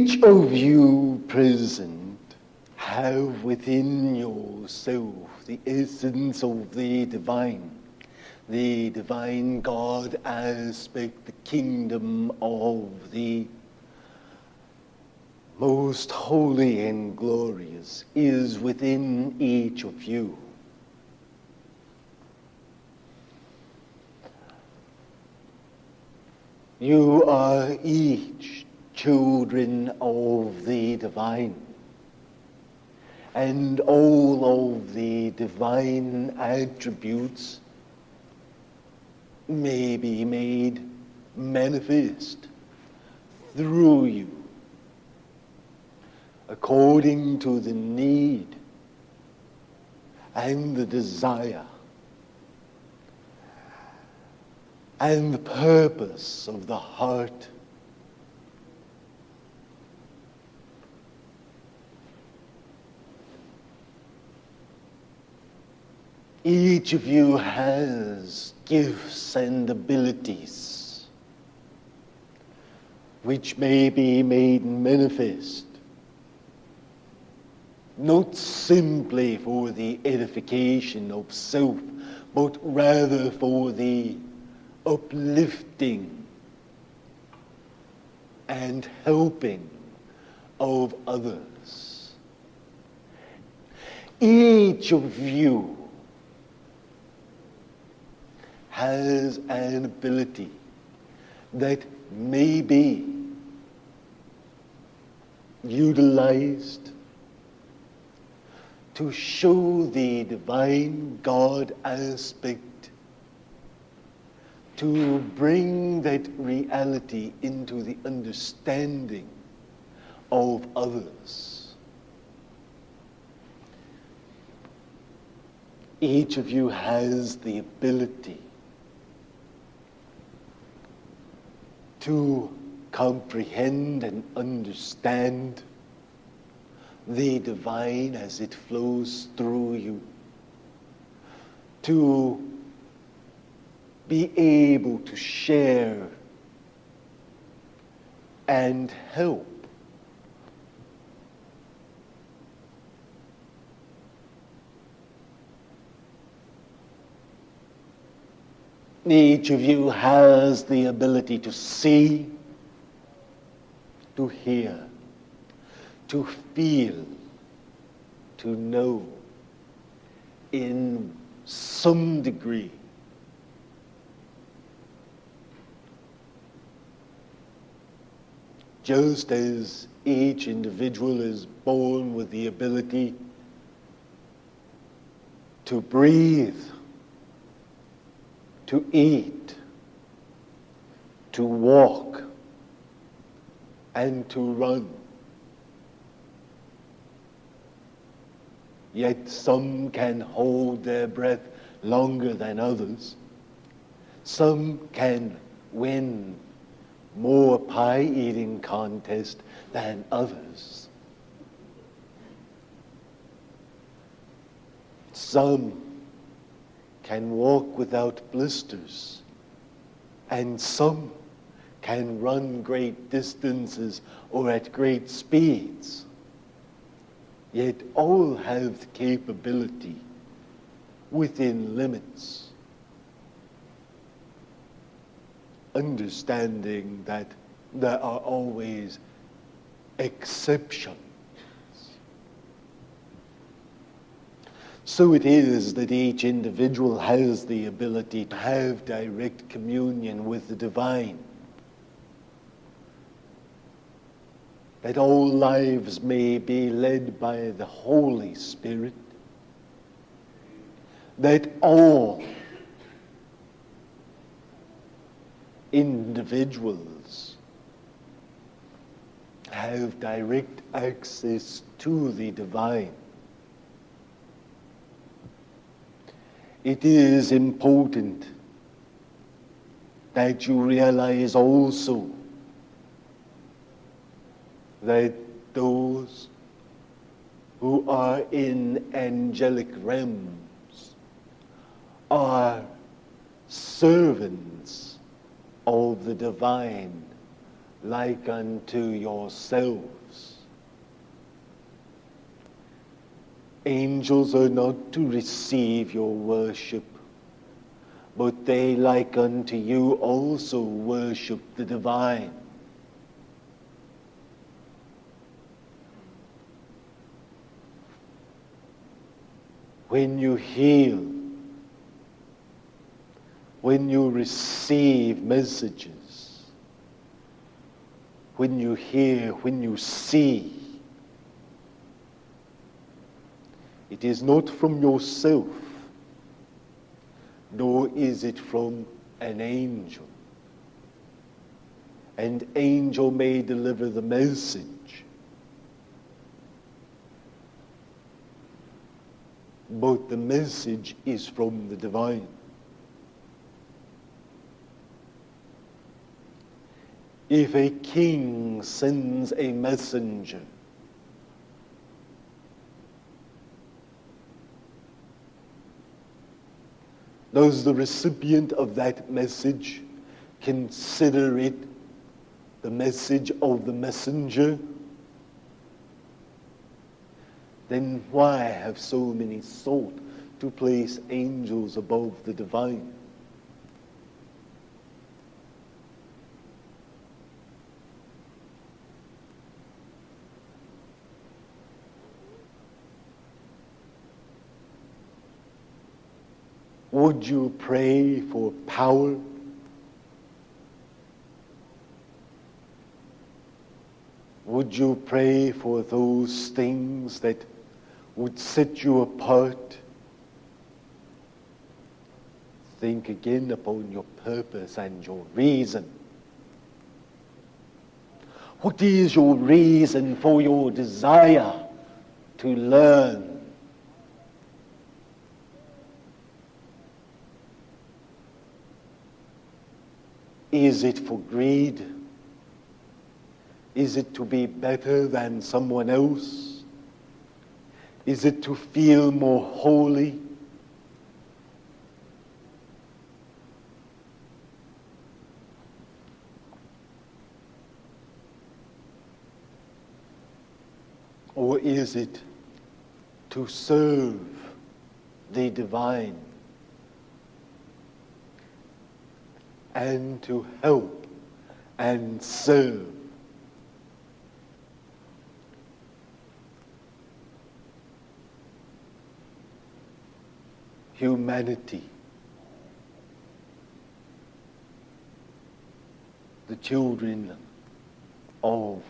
Each of you present have within yourself the essence of the divine God aspect, the kingdom of the most holy and glorious is within each of you. You are each children of the divine, and all of the divine attributes may be made manifest through you according to the need and the desire and the purpose of the heart. Each of you has gifts and abilities which may be made manifest, not simply for the edification of self, but rather for the uplifting and helping of others. Each of you has an ability that may be utilized to show the divine God aspect, to bring that reality into the understanding of others. Each of you has the ability to comprehend and understand the divine as it flows through you, to be able to share and help. Each of you has the ability to see, to hear, to feel, to know in some degree. Just as each individual is born with the ability to breathe, to eat, to walk, and to run. Yet some can hold their breath longer than others. Some can win more pie-eating contests than others. Some can walk without blisters, and some can run great distances or at great speeds. Yet all have the capability within limits, understanding that there are always exceptions. So it is that each individual has the ability to have direct communion with the divine, that all lives may be led by the Holy Spirit, that all individuals have direct access to the divine. It is important that you realize also that those who are in angelic realms are servants of the divine like unto yourselves. Angels are not to receive your worship, but they, like unto you, also worship the divine. When you heal, when you receive messages, when you hear, when you see, it is not from yourself, nor is it from an angel. An angel may deliver the message, but the message is from the divine. If a king sends a messenger, does the recipient of that message consider it the message of the messenger? Then why have so many sought to place angels above the divine? Would you pray for power? Would you pray for those things that would set you apart? Think again upon your purpose and your reason. What is your reason for your desire to learn? Is it for greed? Is it to be better than someone else? Is it to feel more holy? Or is it to serve the divine and to help and serve humanity, the children of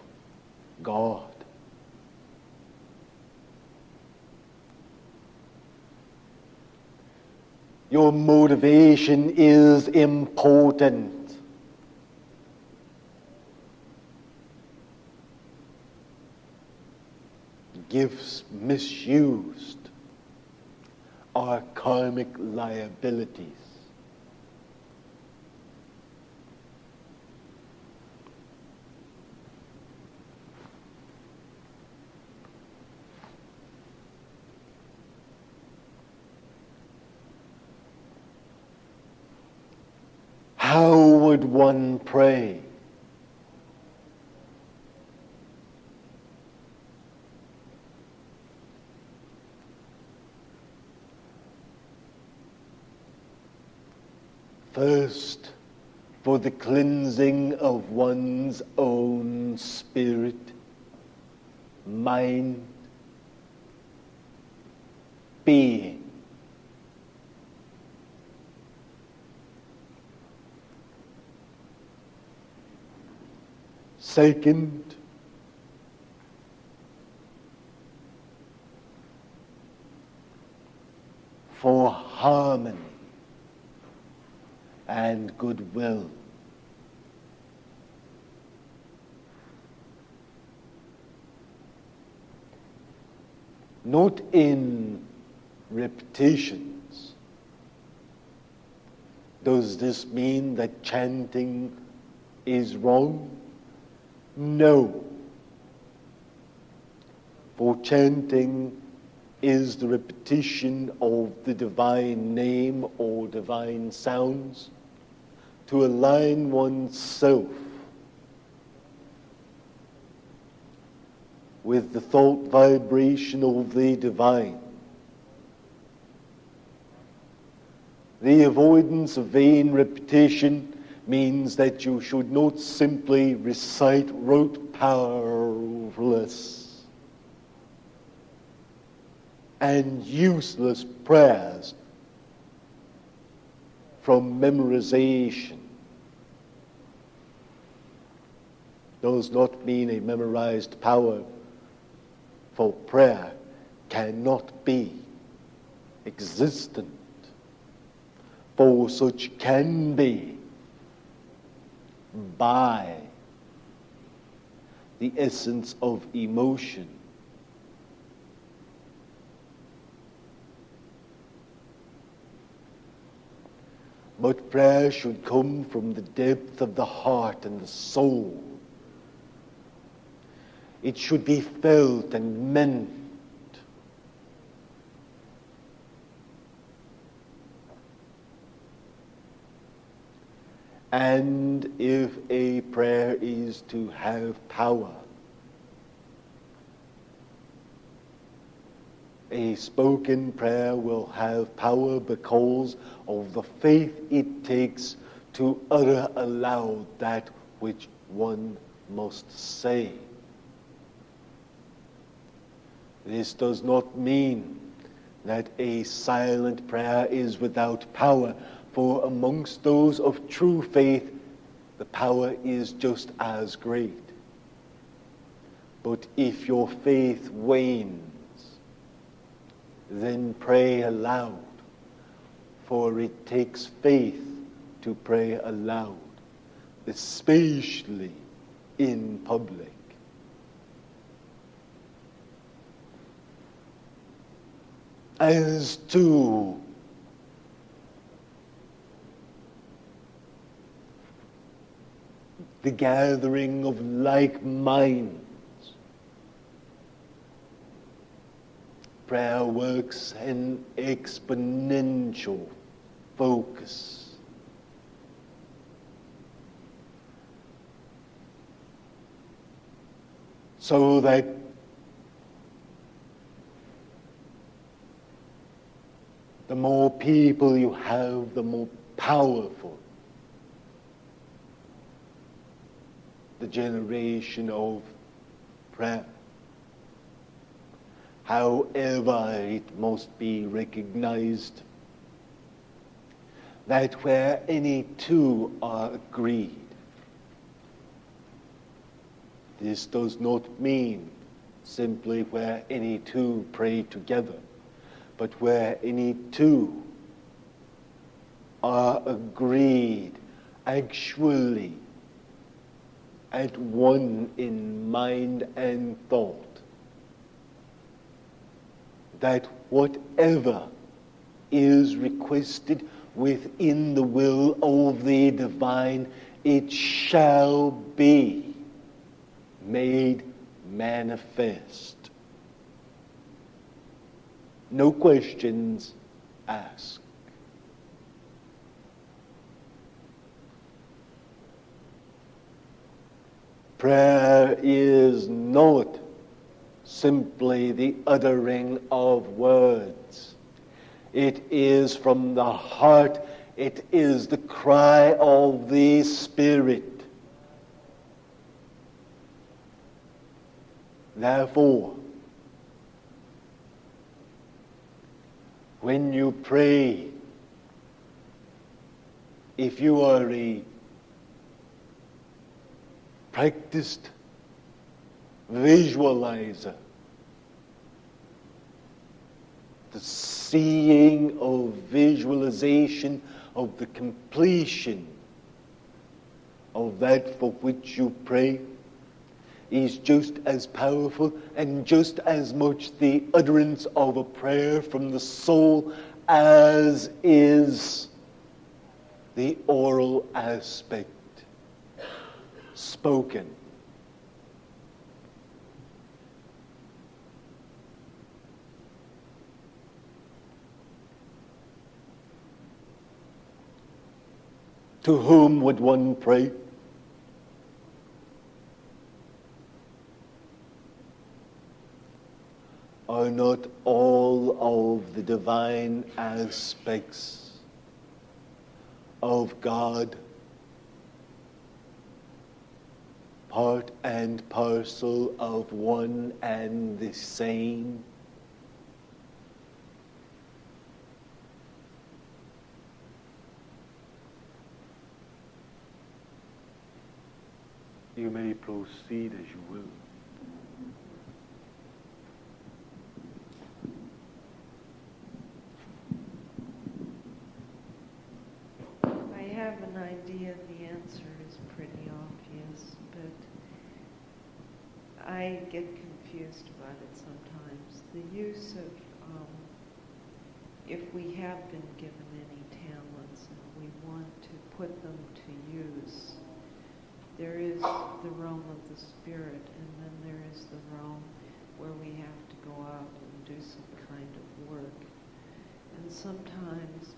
God? Your motivation is important. Gifts misused are karmic liabilities. How would one pray? First, for the cleansing of one's own spirit, mind, being. Second, for harmony and goodwill. Not in repetitions. Does this mean that chanting is wrong? No. For chanting is the repetition of the divine name or divine sounds to align oneself with the thought vibration of the divine. The avoidance of vain repetition means that you should not simply recite rote powerless and useless prayers from memorization. Does not mean a memorized power for prayer cannot be existent, for such can be by the essence of emotion. But prayer should come from the depth of the heart and the soul. It should be felt and meant. And if a prayer is to have power, a spoken prayer will have power because of the faith it takes to utter aloud that which one must say. This does not mean that a silent prayer is without power, for amongst those of true faith, the power is just as great. But if your faith wanes, then pray aloud, for it takes faith to pray aloud, especially in public. As to the gathering of like minds, prayer works an exponential focus. So that the more people you have, the more powerful the generation of prayer. However, it must be recognized that where any two are agreed, this does not mean simply where any two pray together, but where any two are agreed actually at one in mind and thought, that whatever is requested within the will of the divine, it shall be made manifest. No questions asked. Prayer is not simply the uttering of words. It is from the heart. It is the cry of the Spirit. Therefore, when you pray, if you are a practiced visualizer, the seeing of visualization of the completion of that for which you pray is just as powerful and just as much the utterance of a prayer from the soul as is the oral aspect spoken. To whom would one pray? are not all of the divine aspects of God part and parcel of one and the same? You may proceed as you will. I have an idea the answer is pretty obvious, but I get confused about it sometimes. The use of, if we have been given any talents and we want to put them to use, there is the realm of the spirit, and then there is the realm where we have to go out and do some kind of work. And sometimes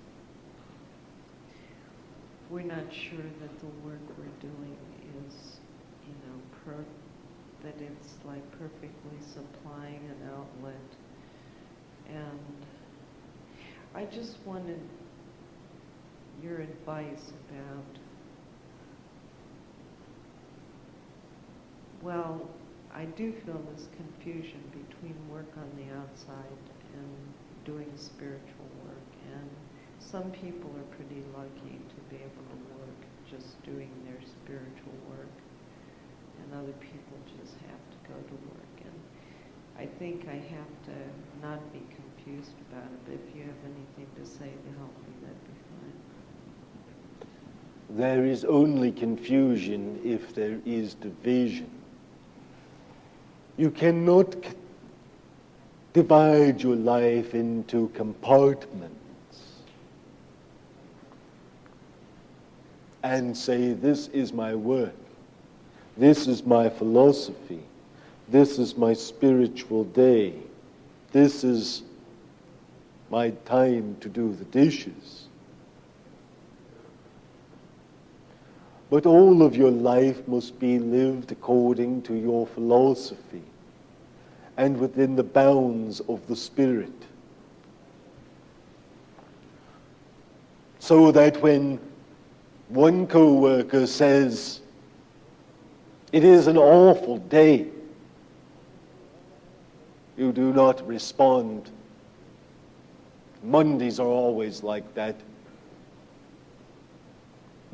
we're not sure that the work we're doing is, that it's like perfectly supplying an outlet. And I just wanted your advice about, well, I do feel this confusion between work on the outside and doing spiritual work. And some people are pretty lucky to be able to work just doing their spiritual work, and other people just have to go to work. And I think I have to not be confused about it, but if you have anything to say to help me, that'd be fine. There is only confusion if there is division. You cannot divide your life into compartments and say, this is my work, this is my philosophy, this is my spiritual day, this is my time to do the dishes. But all of your life must be lived according to your philosophy and within the bounds of the Spirit. So that when one co-worker says, it is an awful day, you do not respond. Mondays are always like that.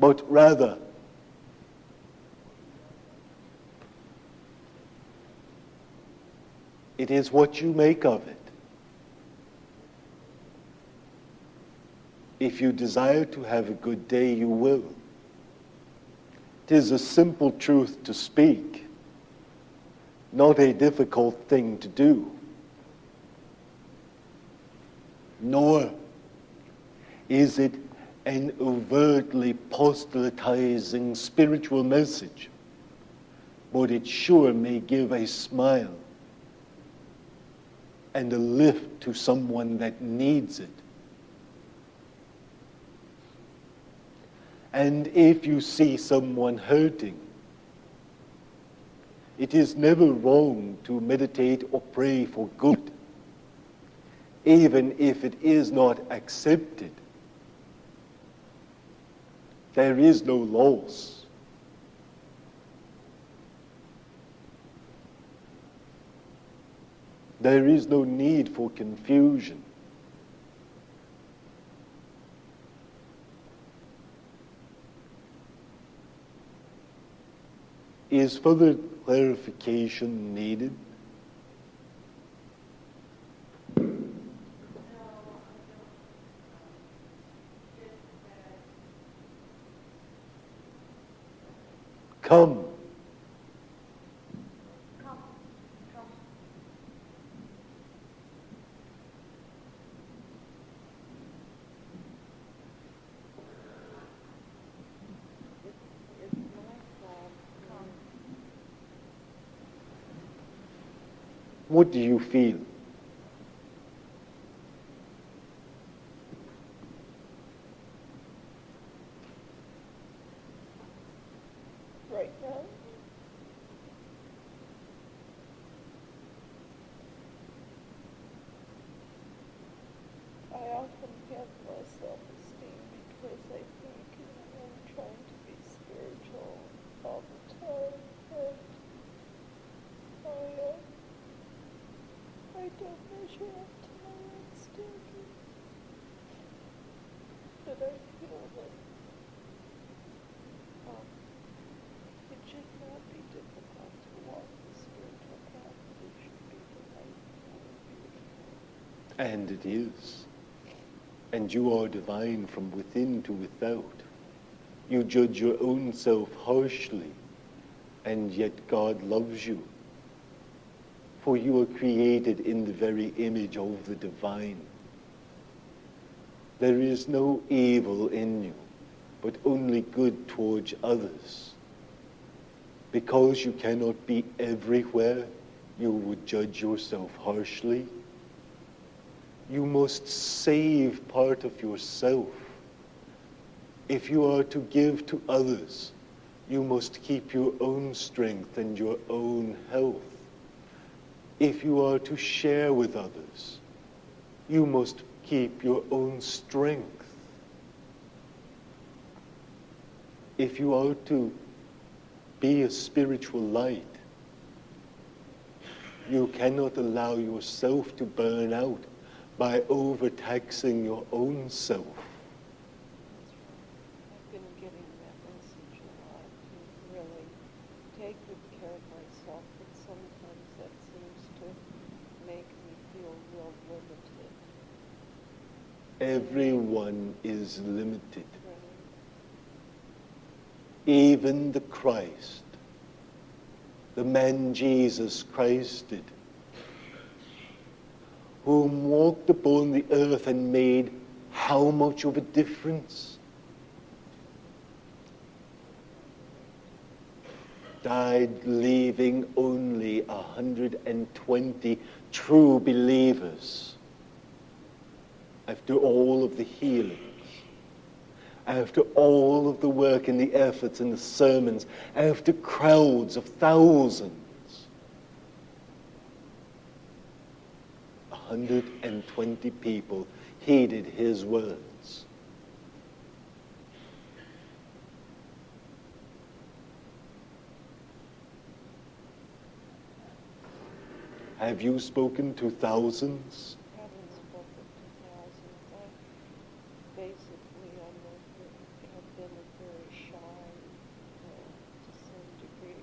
But rather, it is what you make of it. If you desire to have a good day, you will. It is a simple truth to speak, not a difficult thing to do. Nor is it an overtly proselytizing spiritual message, but it sure may give a smile and a lift to someone that needs it. And if you see someone hurting, it is never wrong to meditate or pray for good, even if it is not accepted. There is no loss. There is no need for confusion. Is further clarification needed? Come. What do you feel? Right now? often have low self-esteem because I think I'm trying to be spiritual all the time, and I don't measure up to my own standard. But I feel that it should not be difficult to walk the spiritual path, but it should be delightful and beautiful. And it is. And you are divine from within to without. You judge your own self harshly, and yet God loves you. For you are created in the very image of the divine. There is no evil in you, but only good towards others. Because you cannot be everywhere, you would judge yourself harshly. You must save part of yourself. If you are to give to others, you must keep your own strength and your own health. If you are to share with others, you must keep your own strength. If you are to be a spiritual light, you cannot allow yourself to burn out by overtaxing your own self. I've been getting that message a lot, to really take good care of myself, but sometimes that seems to make me feel real limited. Everyone is limited. Right? Even the Christ, the man Jesus Christ did, whom walked upon the earth and made how much of a difference? Died leaving only 120 true believers after all of the healings, after all of the work and the efforts and the sermons, after crowds of thousands. 120 people heeded his words. Have you spoken to thousands? I haven't spoken to thousands. Basically, have been very shy to some degree.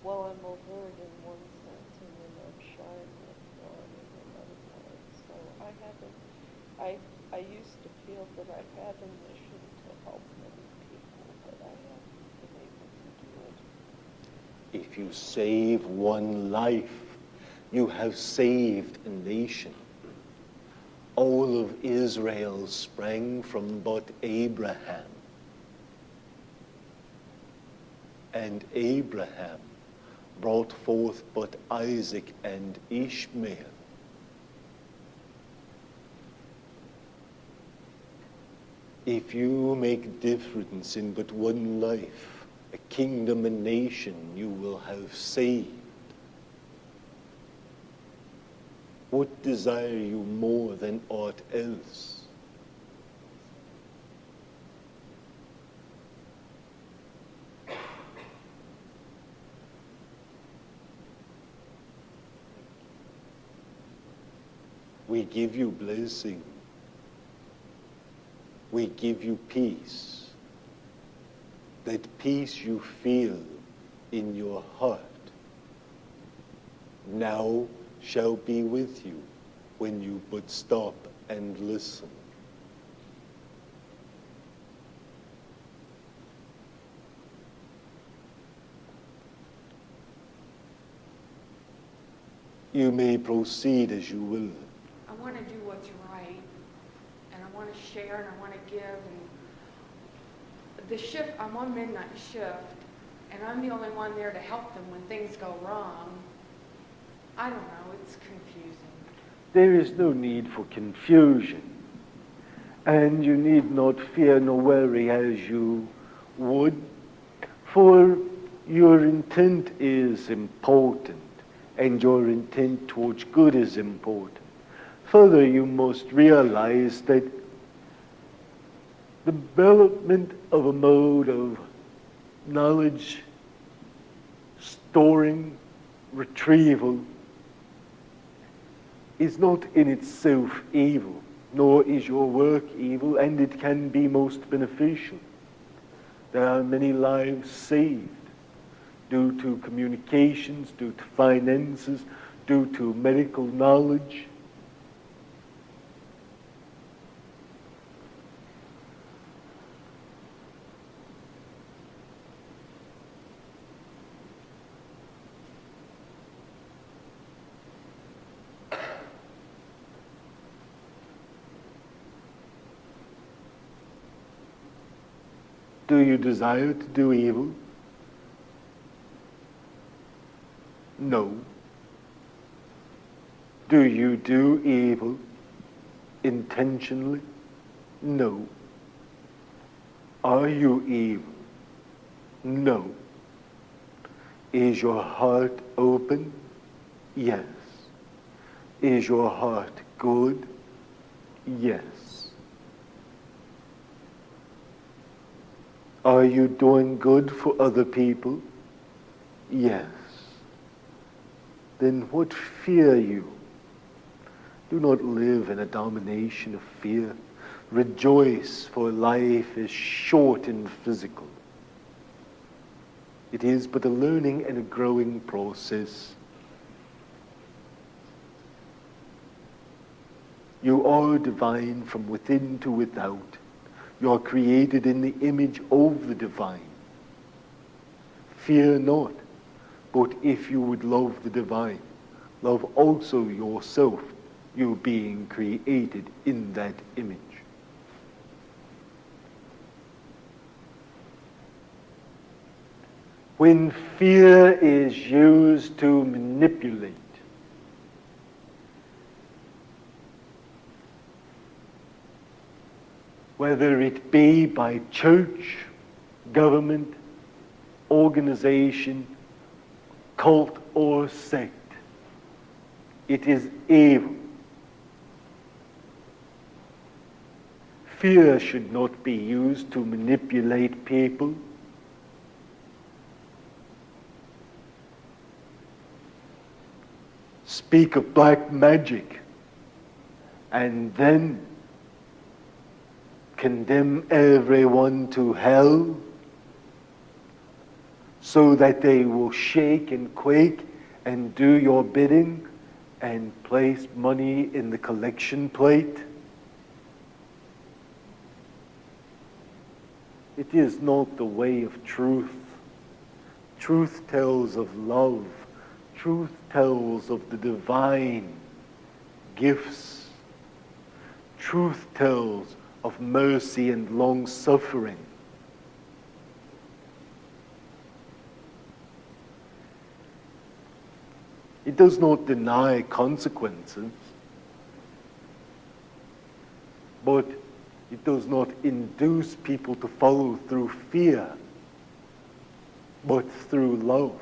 Well, I'm overt in one sense, and then I'm shy in one in another part. So I used to feel that I had a mission to help many people, but I haven't been able to do it. If you save one life, you have saved a nation. All of Israel sprang from but Abraham. And Abraham brought forth but Isaac and Ishmael. If you make difference in but one life, a kingdom and nation you will have saved. What desire you more than aught else? We give you blessing. We give you peace. That peace you feel in your heart now shall be with you when you but stop and listen. You may proceed as you will. I want to do what's right, and I want to share, and I want to give. And the shift, I'm on midnight shift, and I'm the only one there to help them when things go wrong. I don't know, it's confusing. There is no need for confusion, and you need not fear nor worry as you would, for your intent is important, and your intent towards good is important. further, you must realize that the development of a mode of knowledge, storing, retrieval is not in itself evil, nor is your work evil, and it can be most beneficial. There are many lives saved due to communications, due to finances, due to medical knowledge. Do you desire to do evil? No. Do you do evil intentionally? No. Are you evil? No. Is your heart open? Yes. Is your heart good? Yes. Are you doing good for other people? Yes. Then what fear you? Do not live in a domination of fear. Rejoice, for life is short and physical. It is but a learning and a growing process. You are divine from within to without. You are created in the image of the divine. Fear not, but if you would love the divine, love also yourself, you being created in that image. When fear is used to manipulate, whether it be by church, government, organization, cult, or sect, it is evil. Fear should not be used to manipulate people. Speak of black magic and then condemn everyone to hell so that they will shake and quake and do your bidding and place money in the collection plate. It is not the way of truth. Truth tells of love. Truth tells of the divine gifts. Truth tells of mercy and long-suffering. It does not deny consequences, but it does not induce people to follow through fear, but through love.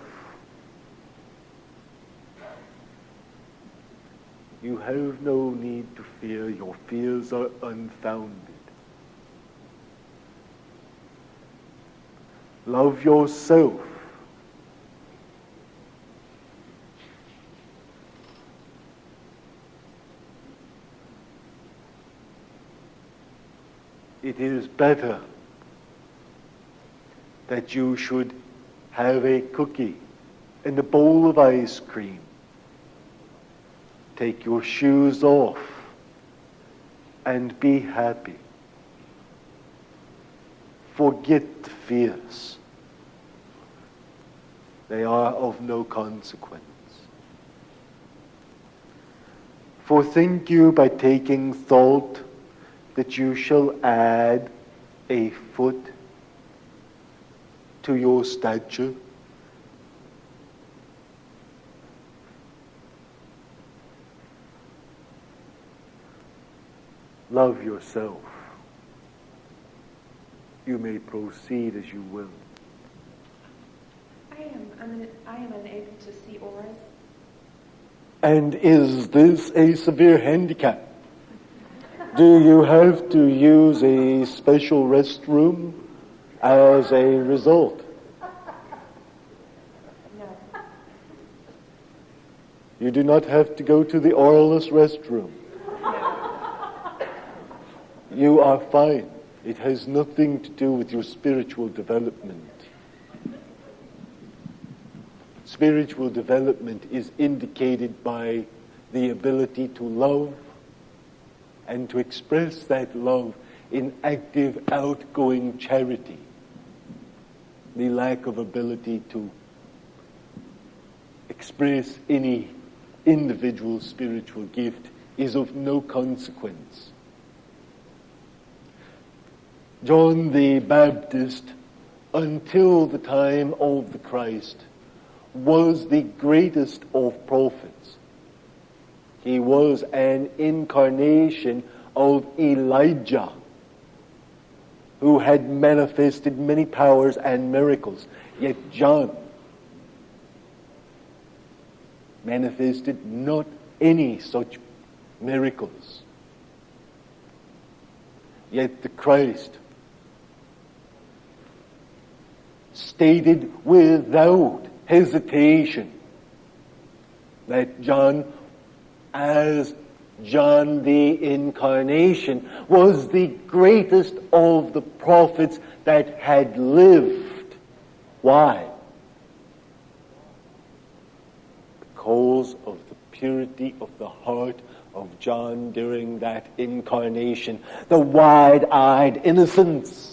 You have no need to fear. Your fears are unfounded. Love yourself. It is better that you should have a cookie and a bowl of ice cream. Take your shoes off and be happy. Forget the fears. They are of no consequence. For think you by taking thought that you shall add a foot to your stature? Love yourself. You may proceed as you will. I am unable to see auras. And is this a severe handicap? Do you have to use a special restroom as a result? No. You do not have to go to the oralist restroom. You are fine. It has nothing to do with your spiritual development. Spiritual development is indicated by the ability to love and to express that love in active, outgoing charity. The lack of ability to express any individual spiritual gift is of no consequence. John the Baptist, until the time of the Christ, was the greatest of prophets. He was an incarnation of Elijah, who had manifested many powers and miracles. Yet John manifested not any such miracles. Yet the Christ stated without hesitation that John, as John the Incarnation, was the greatest of the prophets that had lived. Why? Because of the purity of the heart of John during that incarnation, the wide-eyed innocence.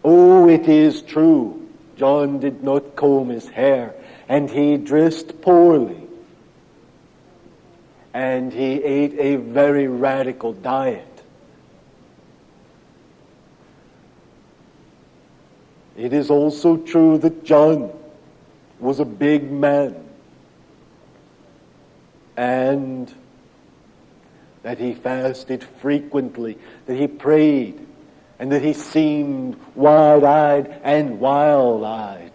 Oh, it is true, John did not comb his hair, and he dressed poorly, and he ate a very radical diet. It is also true that John was a big man, and that he fasted frequently, that he prayed, and that he seemed wide-eyed and wild-eyed.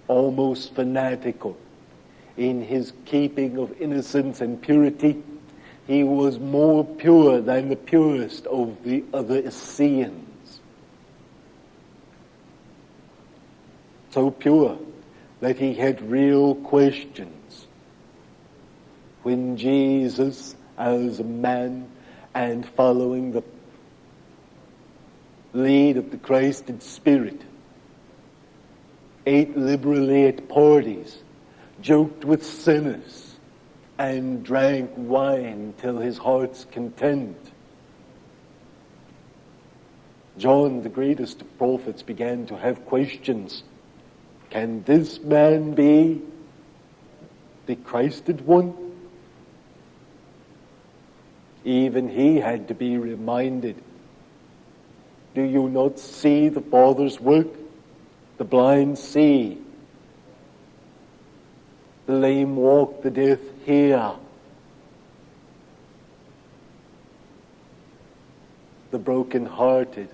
Almost fanatical in his keeping of innocence and purity. He was more pure than the purest of the other Essenes. So pure that he had real questions. When Jesus, as a man and following the lead of the Christed Spirit, ate liberally at parties, joked with sinners, and drank wine till his heart's content. John, the greatest of prophets, began to have questions. Can this man be the Christed one? Even he had to be reminded. Do you not see the Father's work? The blind see. The lame walk, the deaf hear. The broken-hearted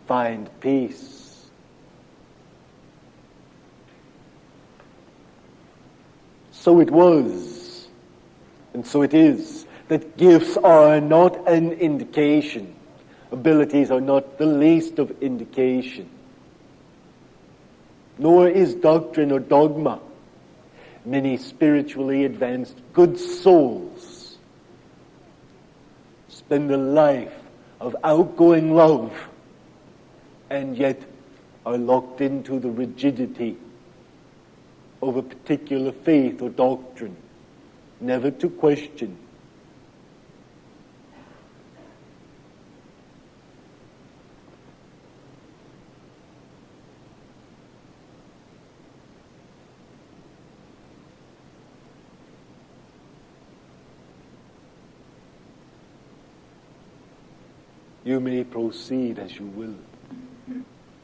find peace. So it was, and so it is, that gifts are not an indication. Abilities are not the least of indication. Nor is doctrine or dogma. Many spiritually advanced good souls spend a life of outgoing love and yet are locked into the rigidity of a particular faith or doctrine, never to question. You may proceed as you will.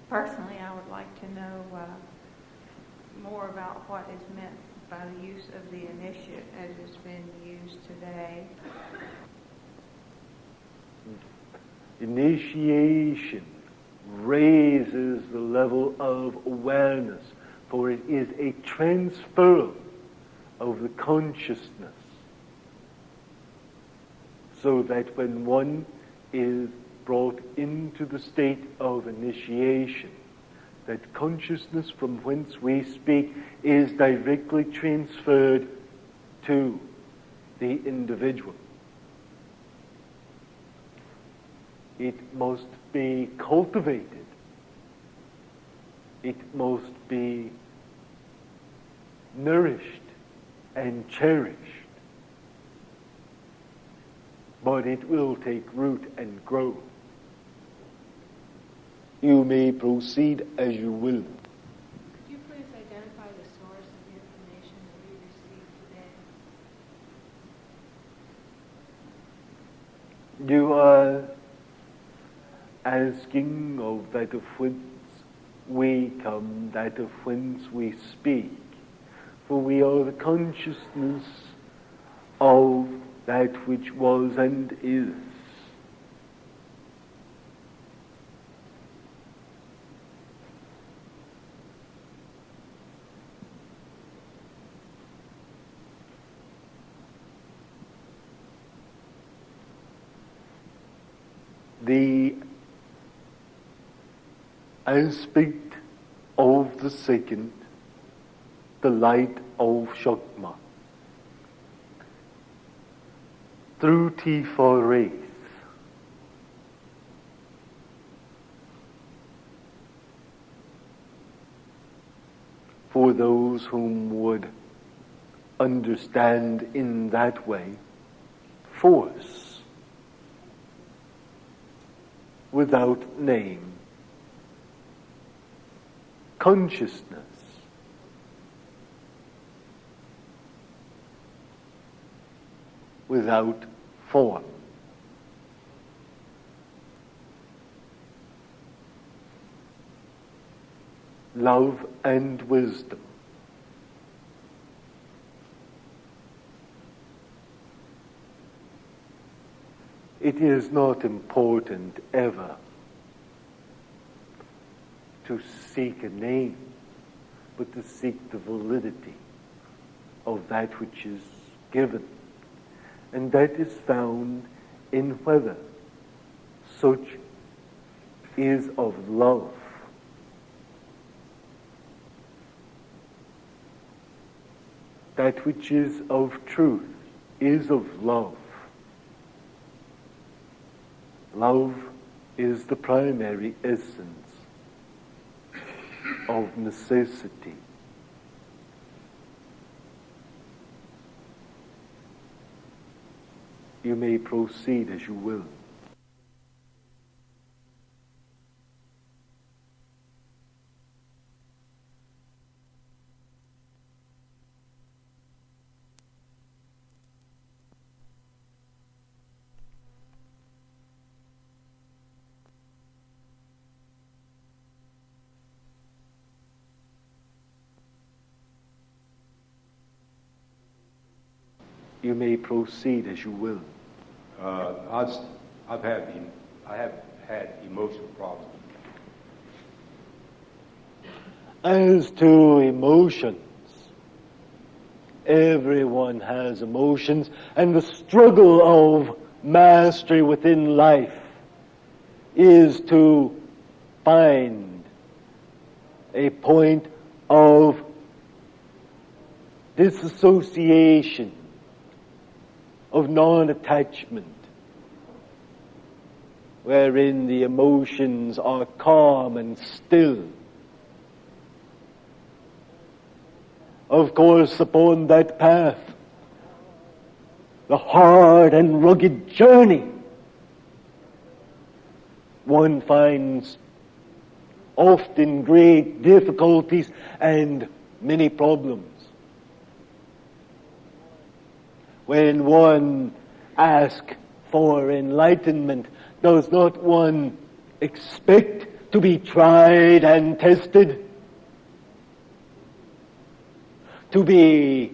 Personally, I would like to know more about what is meant by the use of the initiate as it's been used today. Initiation raises the level of awareness, for it is a transfer of the consciousness, so that when one is brought into the state of initiation, that consciousness from whence we speak is directly transferred to the individual. It must be cultivated. It must be nourished and cherished. But it will take root and grow. You may proceed as you will. Could you please identify the source of the information that we received today? You are asking of that of whence we come, that of whence we speak. For we are the consciousness of that which was and is. The aspect of the second, the light of Shakma, through T4 rays, for those whom would understand in that way, force without name, consciousness, without form. Love and wisdom. It is not important ever to seek a name, but to seek the validity of that which is given. And that is found in whether such is of love. That which is of truth is of love. Love is the primary essence of necessity. You may proceed as you will. You may proceed as you will. I have had emotional problems. As to emotions, everyone has emotions, and the struggle of mastery within life is to find a point of disassociation, of non-attachment, wherein the emotions are calm and still. Of course, upon that path, the hard and rugged journey, one finds often great difficulties and many problems. When one asks for enlightenment, does not one expect to be tried and tested? To be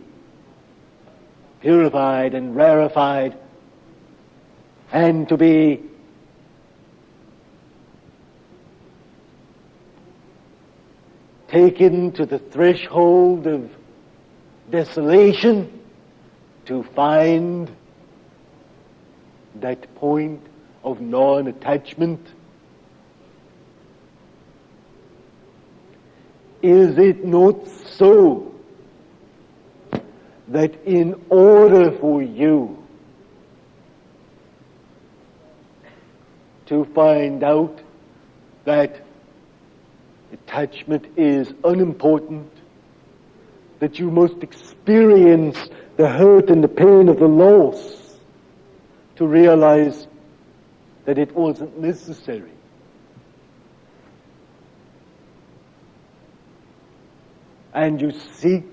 purified and rarefied, and to be taken to the threshold of desolation to find that point of non-attachment? Is it not so that in order for you to find out that attachment is unimportant, that you must experience the hurt and the pain of the loss to realize that it wasn't necessary? And you seek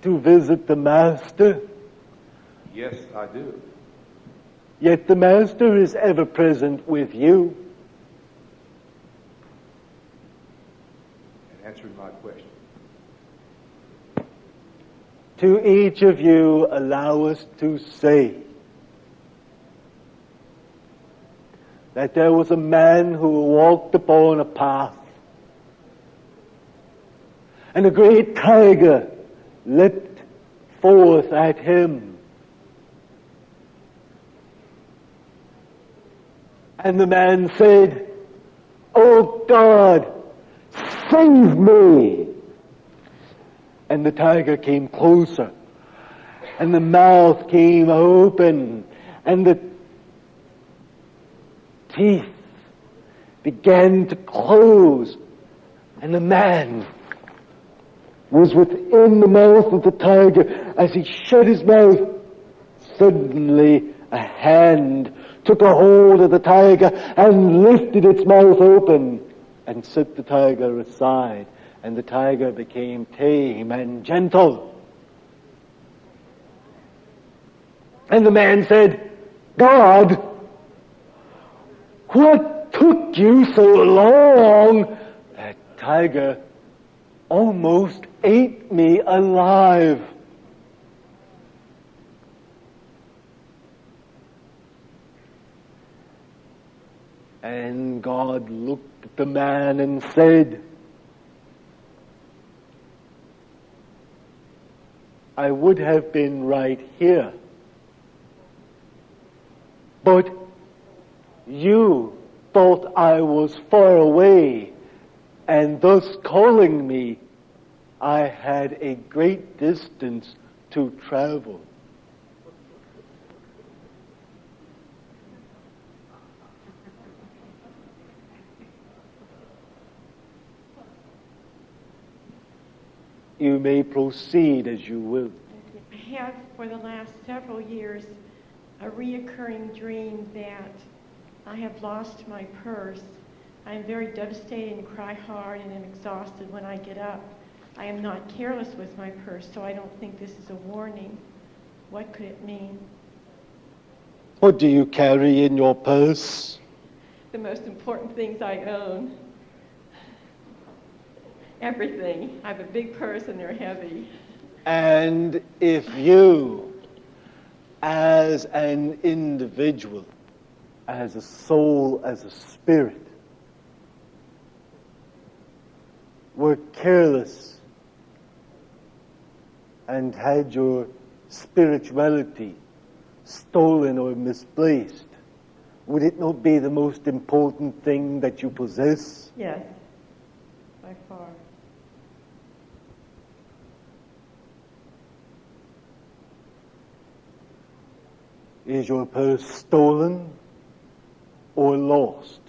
to visit the Master? Yes, I do. Yet the Master is ever present with you. And answering my question. To each of you, allow us to say that there was a man who walked upon a path, and a great tiger leapt forth at him. And the man said, "Oh God, save me!" And the tiger came closer, and the mouth came open, and the teeth began to close, and the man was within the mouth of the tiger. As he shut his mouth, suddenly a hand took a hold of the tiger and lifted its mouth open and set the tiger aside, and the tiger became tame and gentle. And the man said, "God, what took you so long?" That tiger almost ate me alive. And God looked at the man and said, "I would have been right here, but you thought I was far away, and thus calling me, I had a great distance to travel." You may proceed as you will. I have, for the last several years, a reoccurring dream that I have lost my purse. I am very devastated and cry hard and am exhausted when I get up. I am not careless with my purse, so I don't think this is a warning. What could it mean? What do you carry in your purse? The most important things I own. Everything. I have a big purse and they're heavy. And if you, as an individual, as a soul, as a spirit, were careless and had your spirituality stolen or misplaced, would it not be the most important thing that you possess? Yes, by far. Is your purse stolen or lost?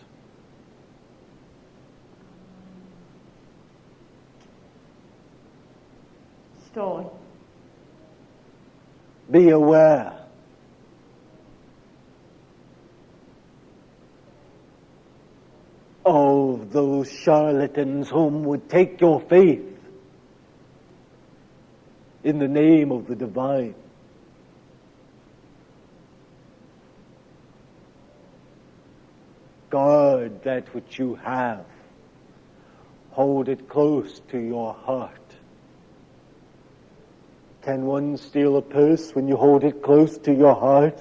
Stolen. Be aware. Of those charlatans whom would take your faith in the name of the divine. Guard that which you have. Hold it close to your heart. Can one steal a purse when you hold it close to your heart?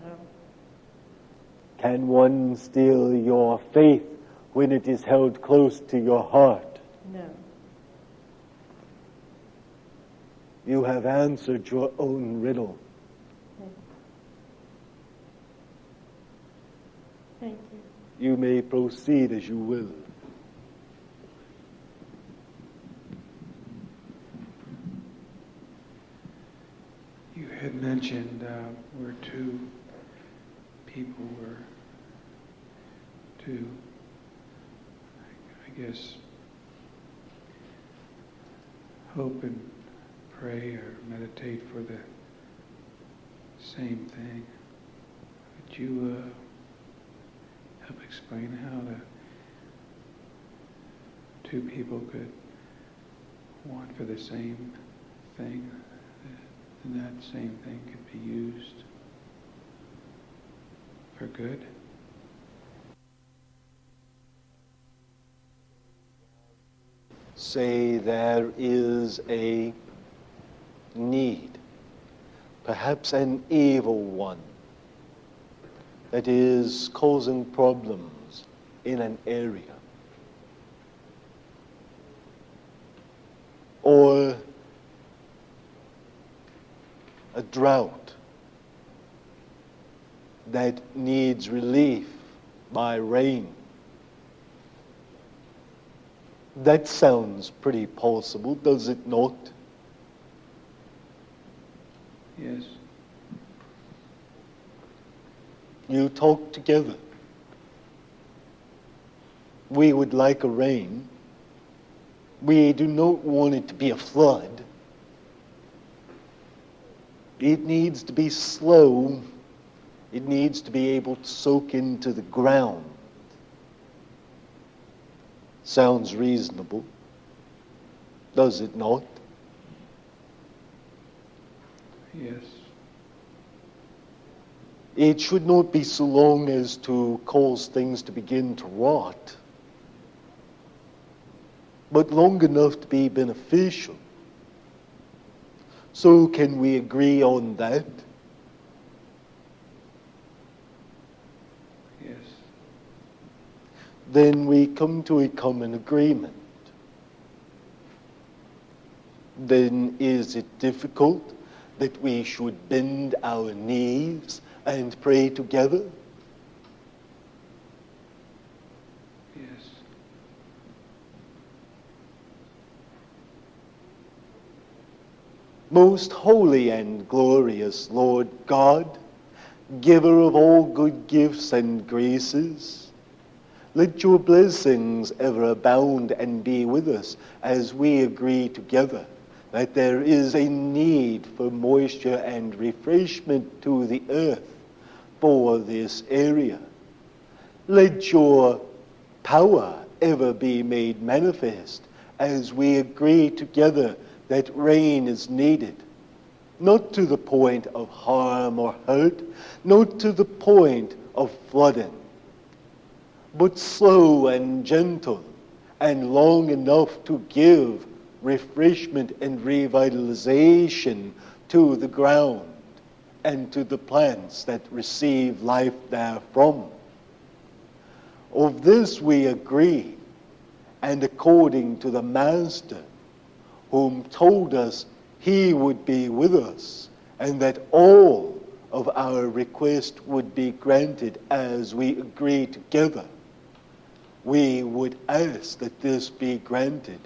No. Can one steal your faith when it is held close to your heart? No. You have answered your own riddle. Thank you. You may proceed as you will. You had mentioned where two people were to, I guess, hope and pray or meditate for the same thing. Would you help explain how two people could want for the same thing, and that same thing could be used for good? Say there is a need, perhaps an evil one, that is causing problems in an area. Or a drought that needs relief by rain. That sounds pretty possible, does it not? Yes. You talk together. We would like a rain. We do not want it to be a flood. It needs to be slow. It needs to be able to soak into the ground. Sounds reasonable, does it not? Yes. It should not be so long as to cause things to begin to rot, but long enough to be beneficial. So can we agree on that? Yes. Then we come to a common agreement. Then is it difficult that we should bend our knees and pray together? Yes. Most holy and glorious Lord God, giver of all good gifts and graces, let your blessings ever abound and be with us as we agree together that there is a need for moisture and refreshment to the earth for this area. Let your power ever be made manifest as we agree together that rain is needed, not to the point of harm or hurt, not to the point of flooding, but slow and gentle and long enough to give refreshment and revitalization to the ground and to the plants that receive life therefrom. Of this we agree, and according to the Master, whom told us he would be with us, and that all of our request would be granted as we agree together, we would ask that this be granted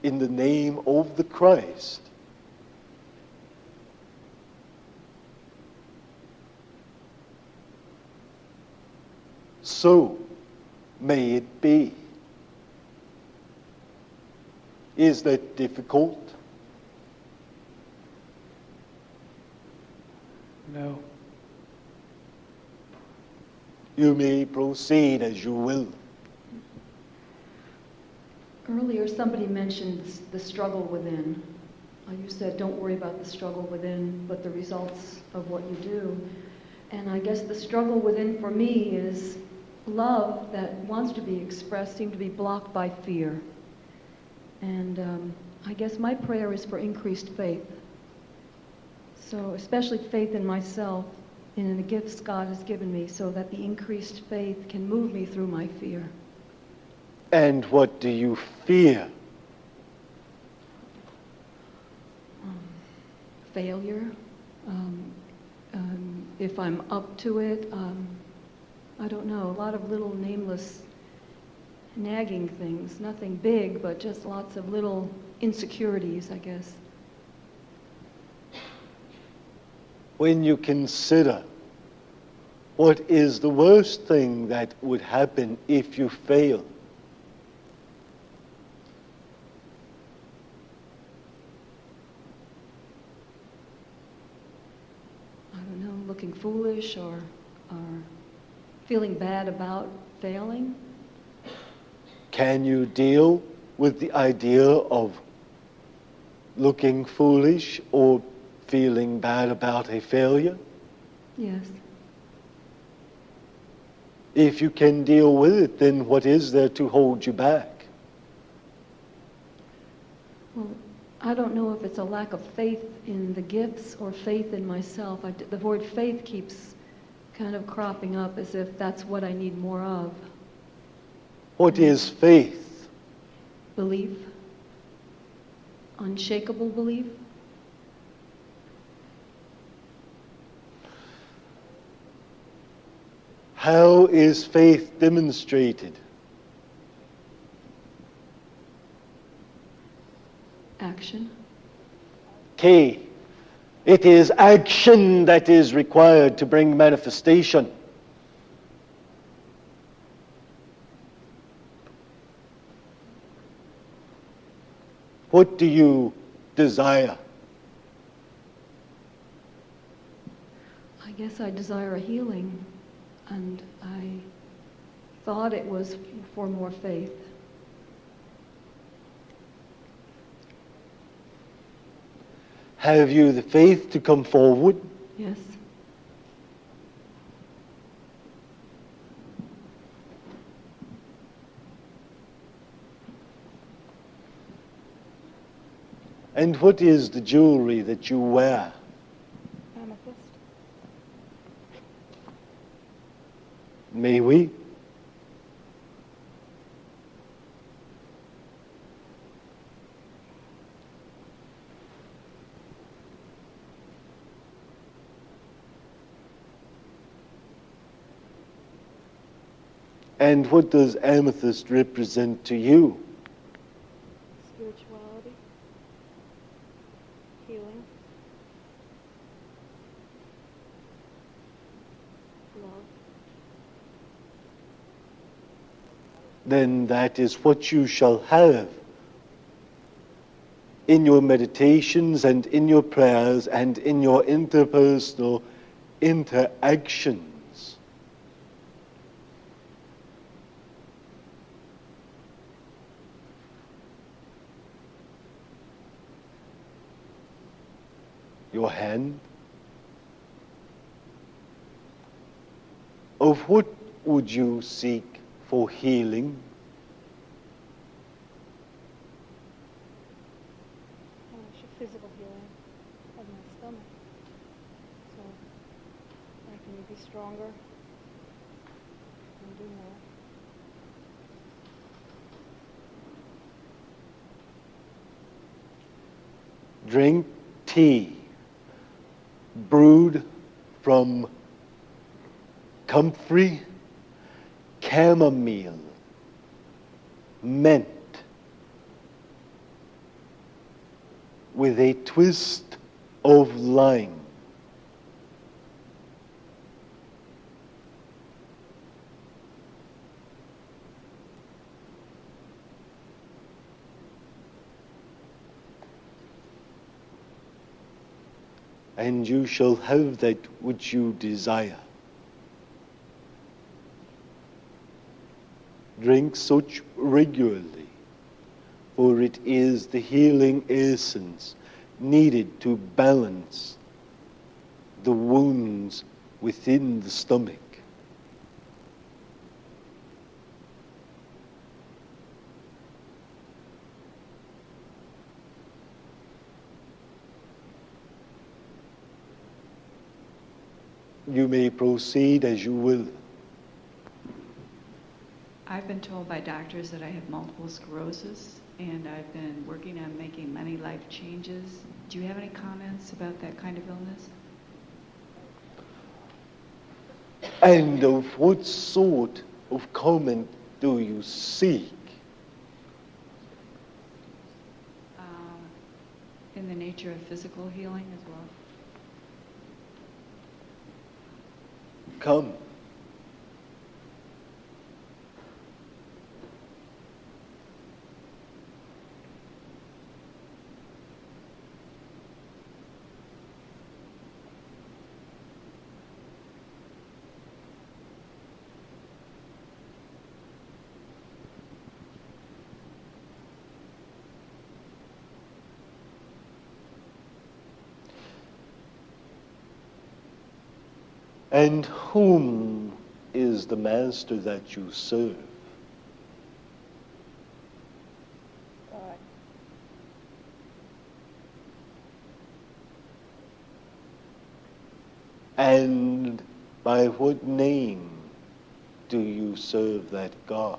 in the name of the Christ. So may it be. Is that difficult? No. You may proceed as you will. Earlier, somebody mentioned the struggle within. You said, don't worry about the struggle within, but the results of what you do. And I guess the struggle within for me is love that wants to be expressed seems to be blocked by fear. And I guess my prayer is for increased faith. So especially faith in myself and in the gifts God has given me, so that the increased faith can move me through my fear. And what do you fear? failure. If I'm up to it, I don't know, a lot of little nameless nagging things, nothing big, but just lots of little insecurities, I guess. When you consider what is the worst thing that would happen if you fail, I don't know, looking foolish or feeling bad about failing. can you deal with the idea of looking foolish or feeling bad about a failure? Yes. If you can deal with it, then what is there to hold you back? Well, I don't know if it's a lack of faith in the gifts or faith in myself. The word faith keeps kind of cropping up as if that's what I need more of. What is faith? Belief. Unshakable belief. How is faith demonstrated? Action. K. It is action that is required to bring manifestation. What do you desire? I guess I desire a healing, and I thought it was for more faith. Have you the faith to come forward? Yes. And what is the jewelry that you wear? Amethyst. May we? And what does amethyst represent to you? Spirituality. Healing. Love. Then that is what you shall have in your meditations and in your prayers and in your interpersonal interactions. Your hand. Of what would you seek for healing? Physical healing of my stomach. So I can be stronger and do more. Drink tea brewed from comfrey, chamomile, mint, with a twist of lime. And you shall have that which you desire. Drink such regularly, for it is the healing essence needed to balance the wounds within the stomach. You may proceed as you will. I've been told by doctors that I have multiple sclerosis, and I've been working on making many life changes. Do you have any comments about that kind of illness? And of what sort of comment do you seek? In the nature of physical healing as well. Come. And whom is the master that you serve? God. And by what name do you serve that God?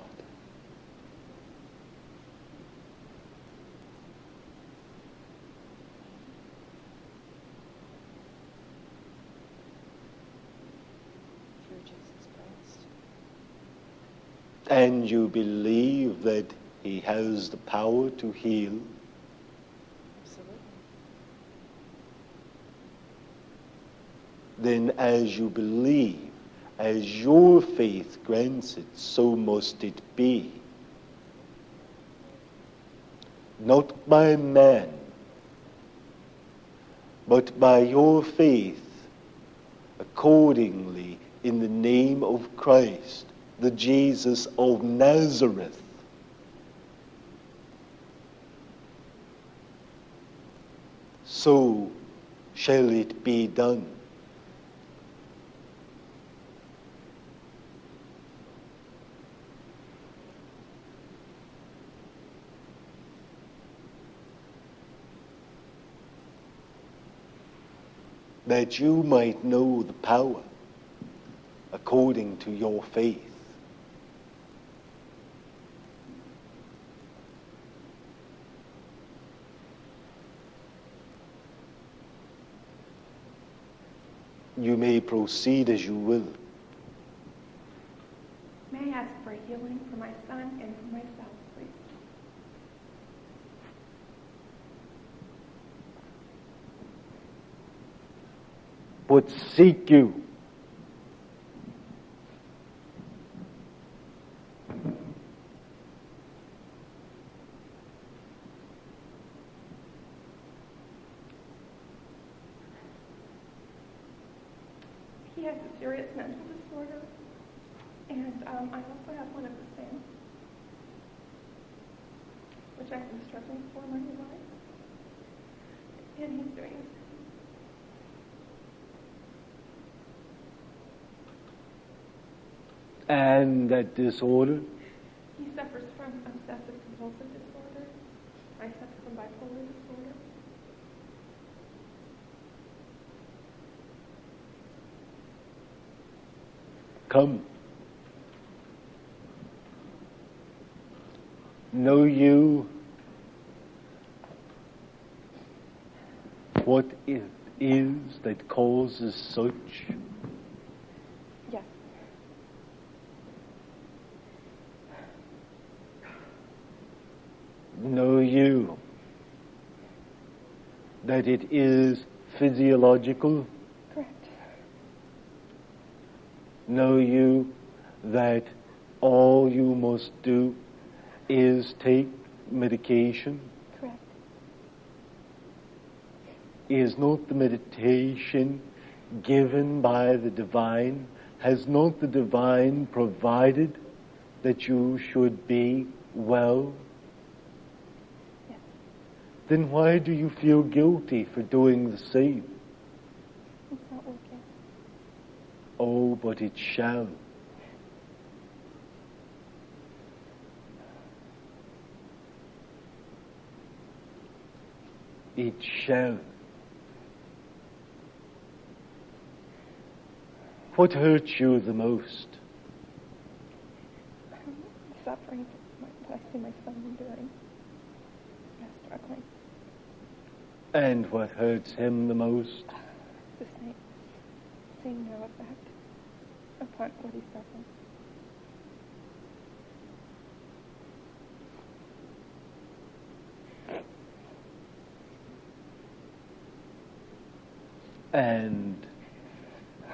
Through Jesus Christ. And you believe that he has the power to heal? Absolutely. Then as you believe, as your faith grants it, so must it be. Not by man, but by your faith, accordingly, in the name of Christ, the Jesus of Nazareth. So shall it be done. That you might know the power according to your faith. You may proceed as you will. May I ask for healing for my son and for myself, please? But seek you. He has a serious mental disorder, and I also have one of the same, which I've been struggling for my whole life. And he's doing this. And that disorder? He suffers from obsessive compulsive disorder. I suffer from bipolar disorder. Come. Know you what it is that causes such? Yes. Know you that it is physiological? Correct. Know you that all you must do is take medication? Correct. Is not the meditation given by the divine? Has not the divine provided that you should be well? Yes. Then why do you feel guilty for doing the same? It's not working. Oh, but it shall. It shall. What hurts you the most? suffering that I see my son enduring. Yeah, struggling. And what hurts him the most? The same. Seeing no effect upon what he's suffering. And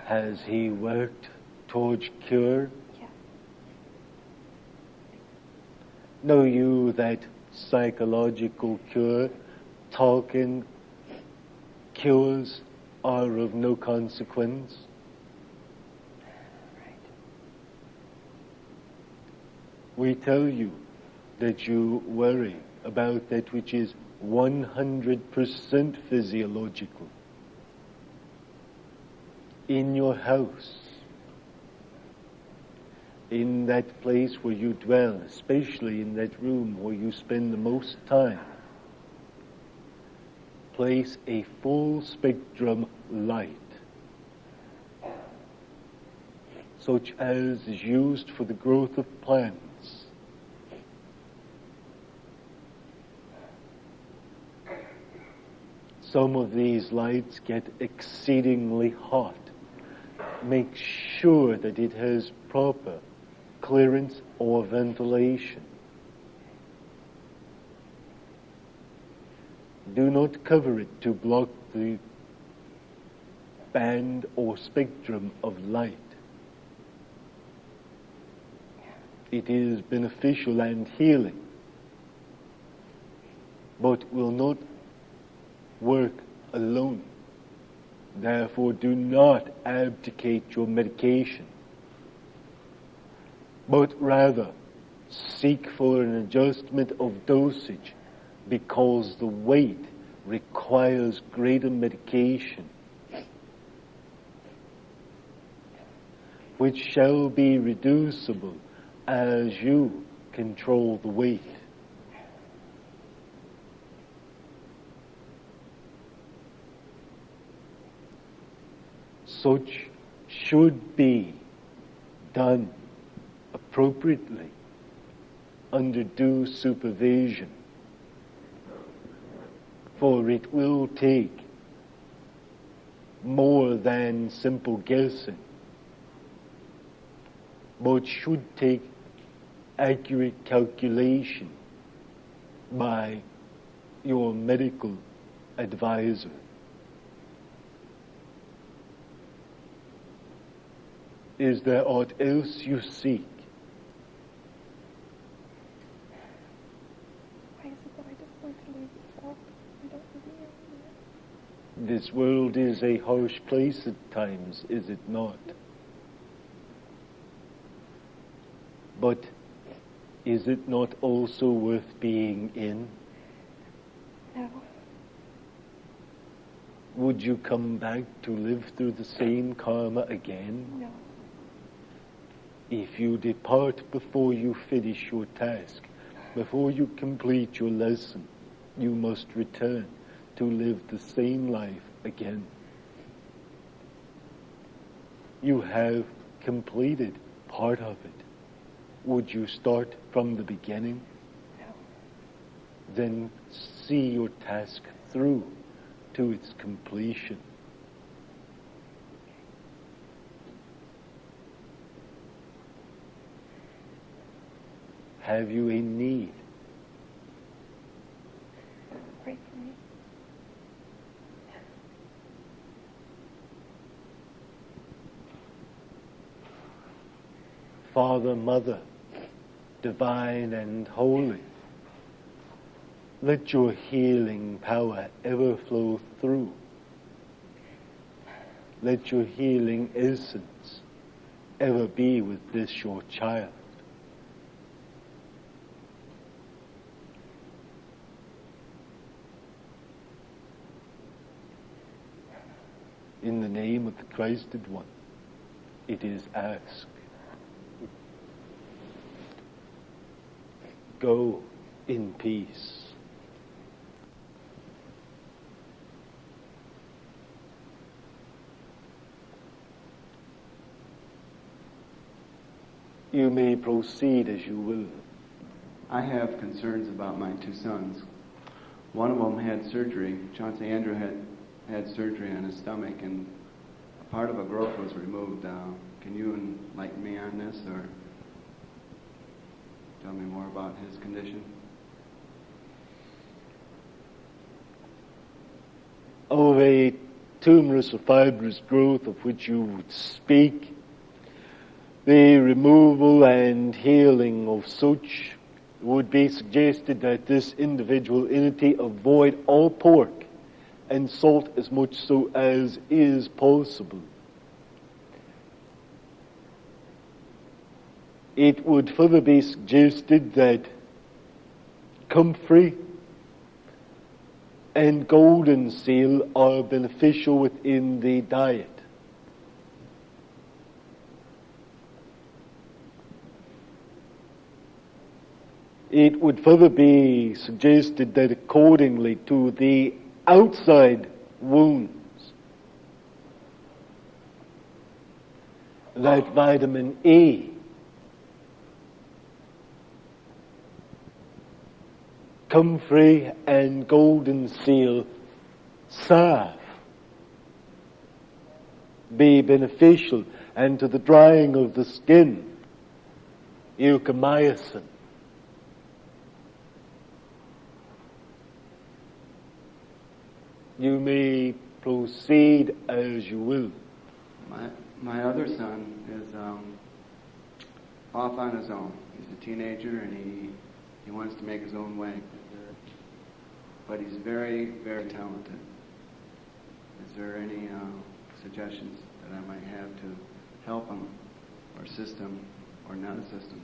has he worked towards cure? Yes. Know you that psychological cure, talking cures, are of no consequence? Right. We tell you that you worry about that which is 100% physiological. In your house, in that place where you dwell, especially in that room where you spend the most time, place a full spectrum light, such as is used for the growth of plants. Some of these lights get exceedingly hot. Make sure that it has proper clearance or ventilation. Do not cover it to block the band or spectrum of light. It is beneficial and healing, but will not work alone. Therefore, do not abdicate your medication, but rather seek for an adjustment of dosage, because the weight requires greater medication, which shall be reducible as you control the weight. Such should be done appropriately under due supervision, for it will take more than simple guessing, but should take accurate calculation by your medical advisor. Is there aught else you seek? Why is it that I just want to leave this up? I don't really know. This world is a harsh place at times, is it not? But is it not also worth being in? No. Would you come back to live through the same karma again? No. If you depart before you finish your task, before you complete your lesson, you must return to live the same life again. You have completed part of it. Would you start from the beginning? No. Then see your task through to its completion. Have you a need? Pray for me. Father, Mother, divine and holy, let your healing power ever flow through. Let your healing essence ever be with this your child. In the name of the Christed One, it is asked. Go in peace. You may proceed as you will. I have concerns about my two sons. One of them had surgery. Chauncey Andrew had surgery on his stomach, and a part of a growth was removed. Can you enlighten me on this, or tell me more about his condition? Of a tumorous or fibrous growth of which you would speak, the removal and healing of such would be suggested that this individual entity avoid all pork and salt as much so as is possible. It would further be suggested that comfrey and golden seal are beneficial within the diet. It would further be suggested that accordingly to the outside wounds, that vitamin A comfrey and golden seal salve be beneficial, and to the drying of the skin, euchymycin. You may proceed as you will. My other son is off on his own. He's a teenager, and he wants to make his own way. But he's very, very talented. Is there any suggestions that I might have to help him, or assist him, or not assist him?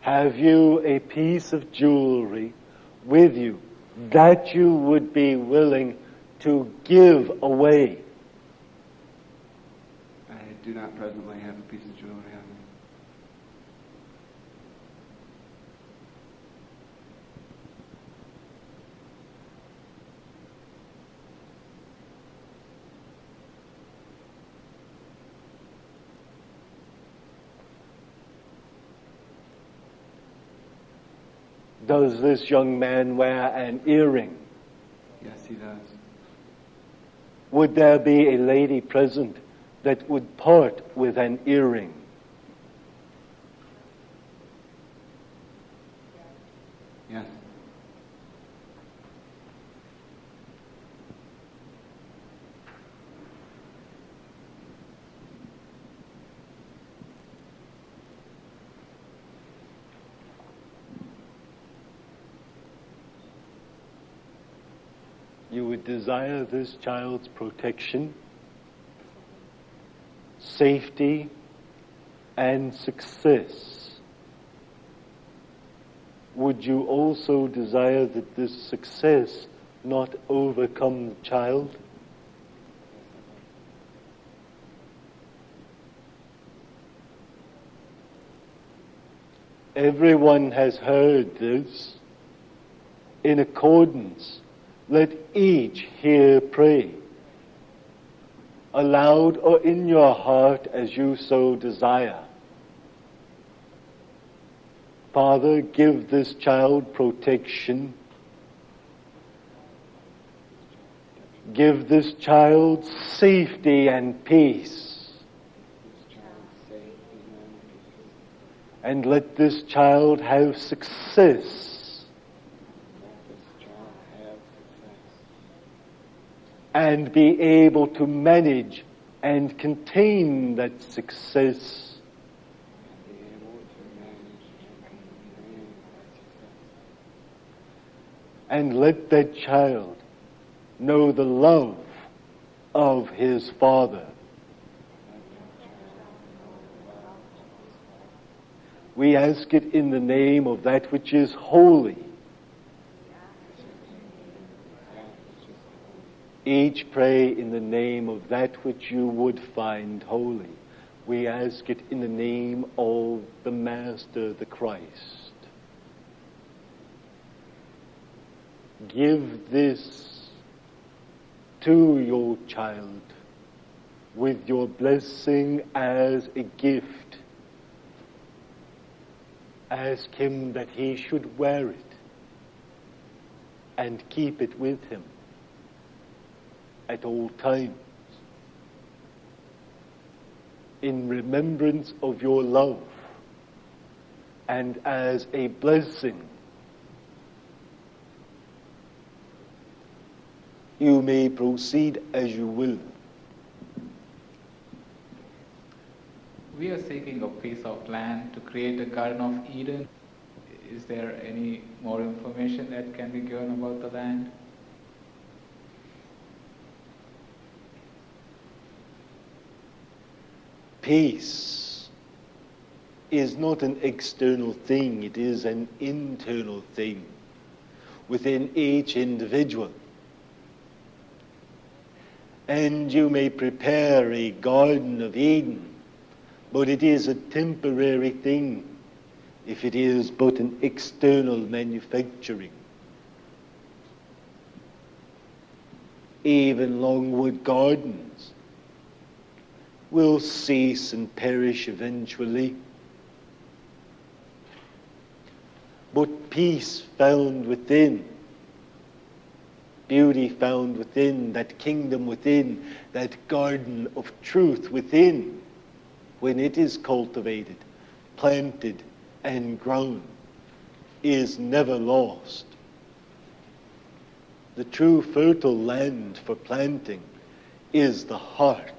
Have you a piece of jewelry with you that you would be willing to give away? I do not presently have a piece of jewelry on me. Does this young man wear an earring? Yes, he does. Would there be a lady present that would part with an earring? Yes. You would desire this child's protection, safety, and success. Would you also desire that this success not overcome the child? Everyone has heard this. In accordance, let each here pray, aloud or in your heart as you so desire. Father, give this child protection. Give this child safety and peace. And let this child have success. And be able to manage and contain that success. And let that child know the love of his Father. We ask it in the name of that which is holy. Each pray in the name of that which you would find holy. We ask it in the name of the Master, the Christ. Give this to your child with your blessing as a gift. Ask him that he should wear it and keep it with him at all times, in remembrance of your love and as a blessing. You may proceed as you will. We are seeking a piece of land to create a Garden of Eden. Is there any more information that can be given about the land? Peace is not an external thing, it is an internal thing within each individual. And you may prepare a Garden of Eden, but it is a temporary thing if it is but an external manufacturing. Even Longwood Gardens will cease and perish eventually. But peace found within, beauty found within, that kingdom within, that garden of truth within, when it is cultivated, planted, and grown, is never lost. The true fertile land for planting is the heart.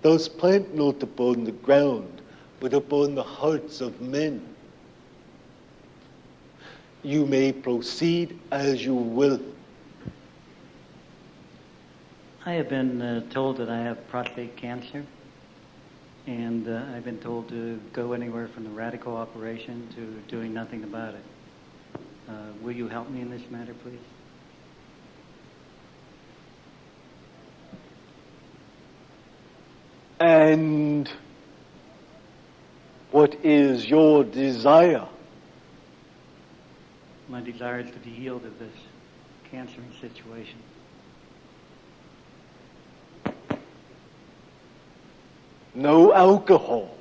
Thus plant not upon the ground, but upon the hearts of men. You may proceed as you will. I have been told that I have prostate cancer, and I've been told to go anywhere from the radical operation to doing nothing about it. Will you help me in this matter, please? And what is your desire? My desire is to be healed of this cancerous situation. No alcohol.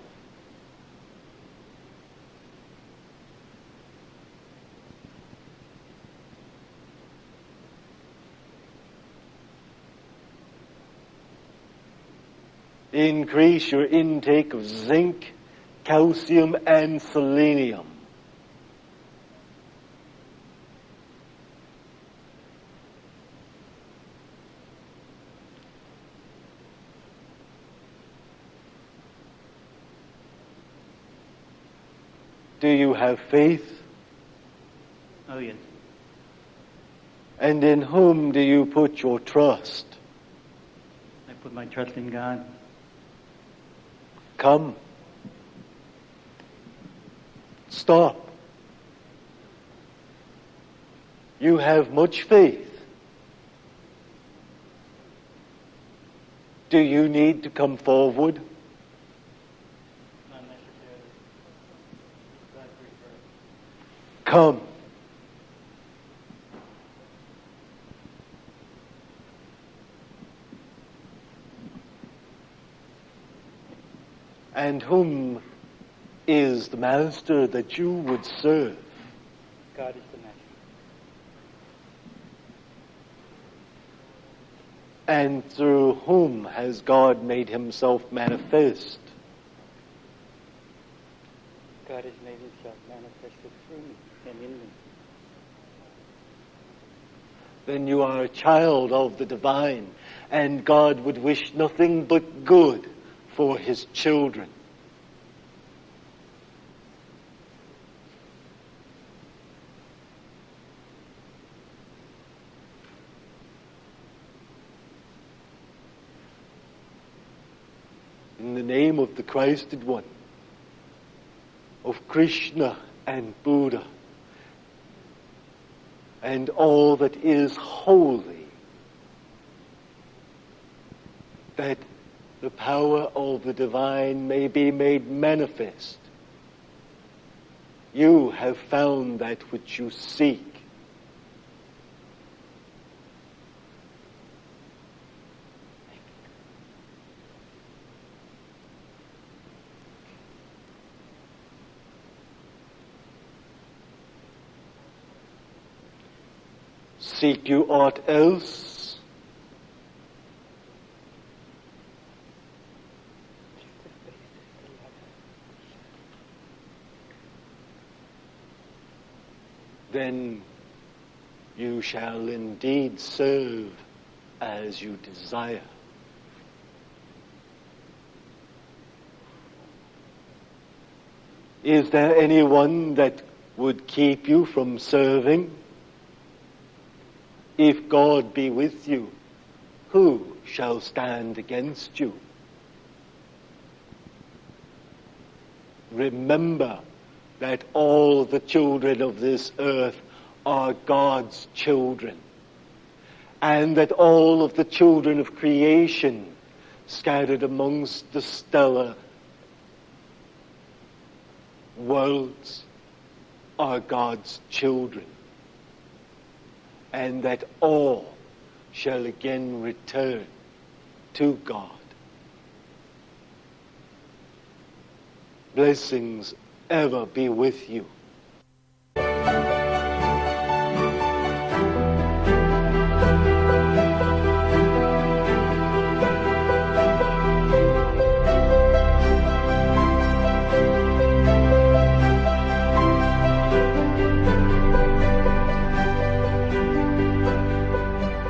Increase your intake of zinc, calcium, and selenium. Do you have faith? Oh, yes. And in whom do you put your trust? I put my trust in God. Come. Stop. You have much faith. Do you need to come forward? Not necessarily. God prefer. Come. And whom is the master that you would serve? God is the master. And through whom has God made himself manifest? God has made himself manifested through me and in me. Then you are a child of the divine, and God would wish nothing but good for his children. In the name of the Christed One, of Krishna and Buddha, and all that is holy, that the power of the divine may be made manifest. You have found that which you seek. Seek you aught else? Then you shall indeed serve as you desire. Is there anyone that would keep you from serving? If God be with you, who shall stand against you? Remember that all the children of this earth are God's children, and that all of the children of creation scattered amongst the stellar worlds are God's children, and that all shall again return to God. Blessings ever be with you.